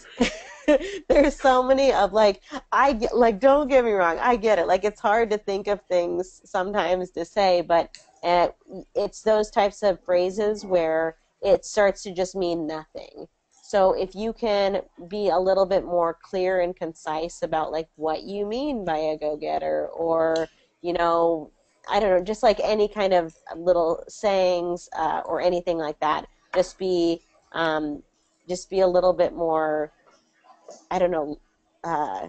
there's so many of like I get like don't get me wrong, I get it. Like it's hard to think of things sometimes to say, but uh, it's those types of phrases where it starts to just mean nothing. So if you can be a little bit more clear and concise about like what you mean by a go-getter or you know I don't know, just like any kind of little sayings or anything like that. Just be, um, just be a little bit more, I don't know, uh,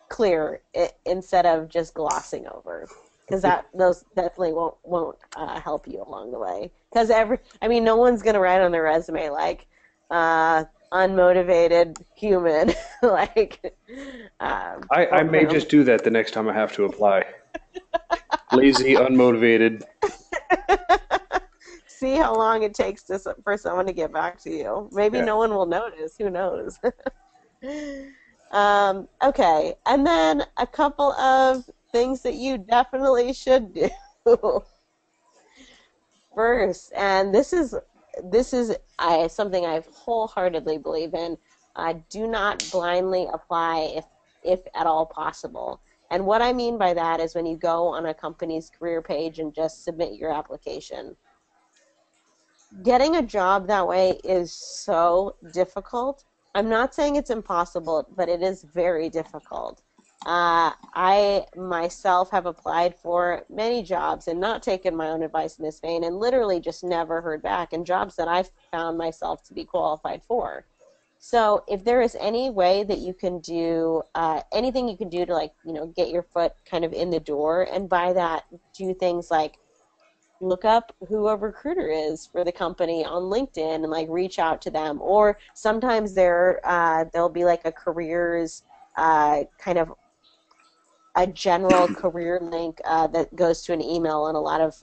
clear instead of just glossing over, because that those definitely won't help you along the way. Because I mean, no one's gonna write on their resume like unmotivated human, like, I may or just do that the next time I have to apply. Lazy, unmotivated. see how long it takes for someone to get back to you. Maybe Yeah. no one will notice. Who knows? Okay, and then a couple of things that you definitely should do first, and this is something I wholeheartedly believe in. Do not blindly apply if at all possible. And what I mean by that is when you go on a company's career page and just submit your application. Getting a job that way is so difficult. I'm not saying it's impossible, but it is very difficult. I myself have applied for many jobs and not taken my own advice in this vein and literally just never heard back in jobs that I found myself to be qualified for. So if there is any way that you can do anything you can do to like, get your foot kind of in the door, and by that do things like look up who a recruiter is for the company on LinkedIn and like reach out to them. Or sometimes there'll be like a careers kind of a general career link that goes to an email on a lot of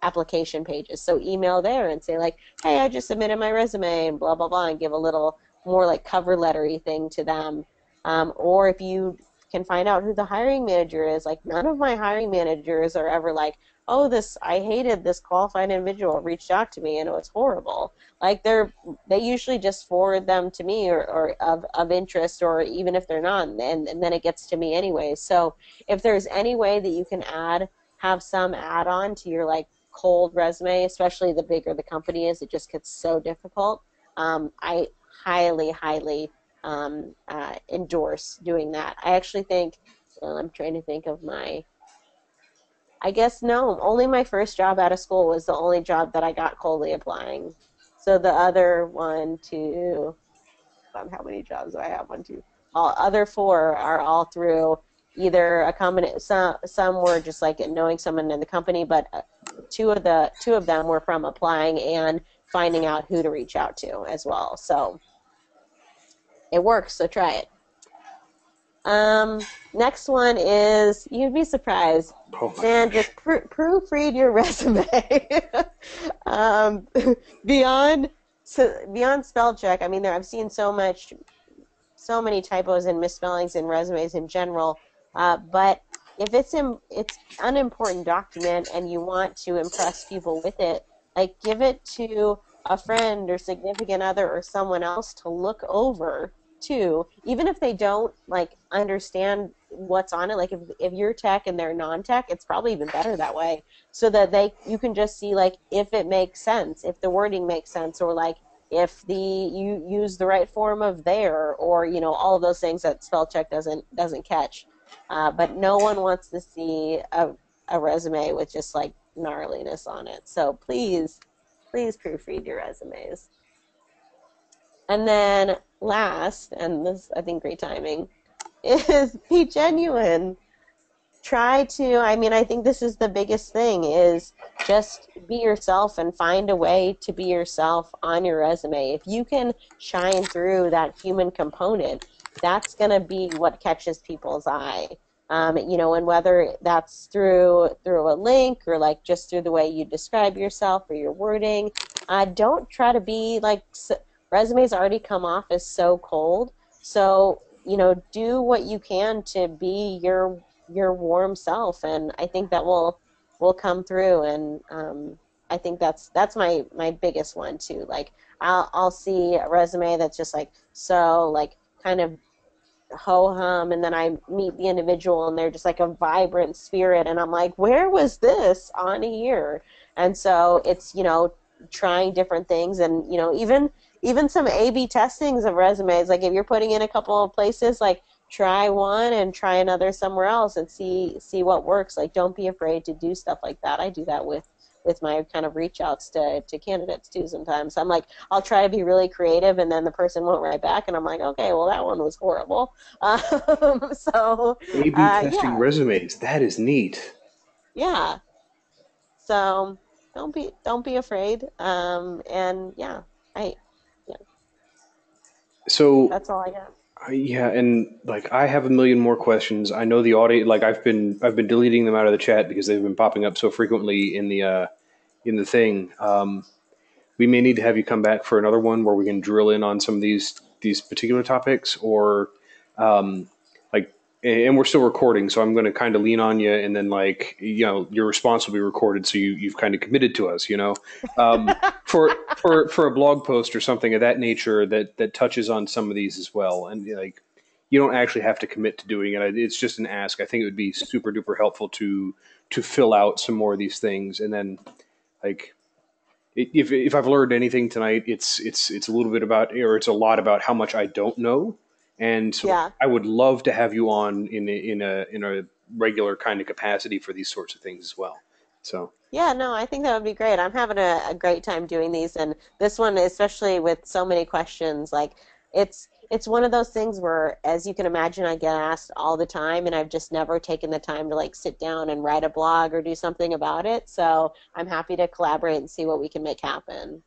application pages. So email there and say like, hey, I just submitted my resume and blah blah blah, and give a little more like cover lettery thing to them. Or if you can find out who the hiring manager is, like none of my hiring managers are ever like, oh, I hated this qualified individual reached out to me and it was horrible. Like they usually just forward them to me or of interest, or even if they're not, and then it gets to me anyway. So if there's any way that you can have some add on to your like cold resume, especially the bigger the company is, it just gets so difficult. I highly endorse doing that. I actually think and I'm trying to think of my. I guess no, only my first job out of school was the only job that I got coldly applying. So the other one, two, how many jobs do I have? One, two. All other four are all through either a combination. Some were just like knowing someone in the company, but two of them were from applying and finding out who to reach out to as well. So it works. So try it. Next one is, you'd be surprised. Oh my Dan, gosh. just proofread your resume. um, beyond beyond spell check. I mean, I've seen so many typos and misspellings in resumes in general. But if it's unimportant document and you want to impress people with it, like give it to a friend or significant other or someone else to look over too, even if they don't like understand what's on it. Like if you're tech and they're non-tech, it's probably even better that way, so that you can just see like if it makes sense, if the wording makes sense, or like if you use the right form of there, or all of those things that spell check doesn't catch. But no one wants to see a resume with just like gnarliness on it. So please proofread your resumes. And then last, and this I think great timing, is be genuine. Try to, I mean, I think this is the biggest thing, is just be yourself and find a way to be yourself on your resume. If you can shine through that human component, that's going to be what catches people's eye. And whether that's through a link or like just through the way you describe yourself or your wording, don't try to be like, resumes already come off as so cold. So, do what you can to be your warm self, and I think that will come through. And I think that's my biggest one too. Like I'll see a resume that's just like so like kind of ho hum, and then I meet the individual and they're just like a vibrant spirit, and I'm like, where was this on here? And so it's trying different things, and even some A/B testings of resumes. Like if you're putting in a couple of places, like try one and try another somewhere else and see what works. Like don't be afraid to do stuff like that. I do that with my kind of reach outs to candidates too sometimes. I'm like, I'll try to be really creative, and then the person won't write back, and I'm like, okay, well that one was horrible. So A/B testing yeah, resumes. That is neat. yeah. So don't be afraid. And yeah, I yeah, So that's all I got. yeah, and like I have a million more questions. I know the audience. Like I've been deleting them out of the chat because they've been popping up so frequently in the thing. We may need to have you come back for another one where we can drill in on some of these particular topics, or like, and we're still recording, so I'm going to kind of lean on you, and then like your response will be recorded, so you've kind of committed to us, for a blog post or something of that nature that touches on some of these as well, and like you don't actually have to commit to doing it. It's just an ask. I think it would be super duper helpful to fill out some more of these things, and then like if I've learned anything tonight, it's a little bit about, or it's a lot about how much I don't know, and so Yeah. I would love to have you on in a regular kind of capacity for these sorts of things as well. So Yeah, no, I think that would be great. I'm having a great time doing these, and this one, especially with so many questions, like it's one of those things where, as you can imagine, I get asked all the time, and I've just never taken the time to like sit down and write a blog or do something about it. So I'm happy to collaborate and see what we can make happen.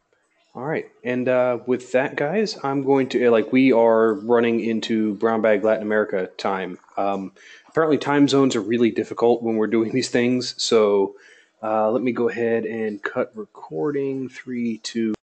all right, and with that, guys, I'm going to like we are running into Brown Bag Latin America time. Apparently, time zones are really difficult when we're doing these things. So let me go ahead and cut recording. 3, 2.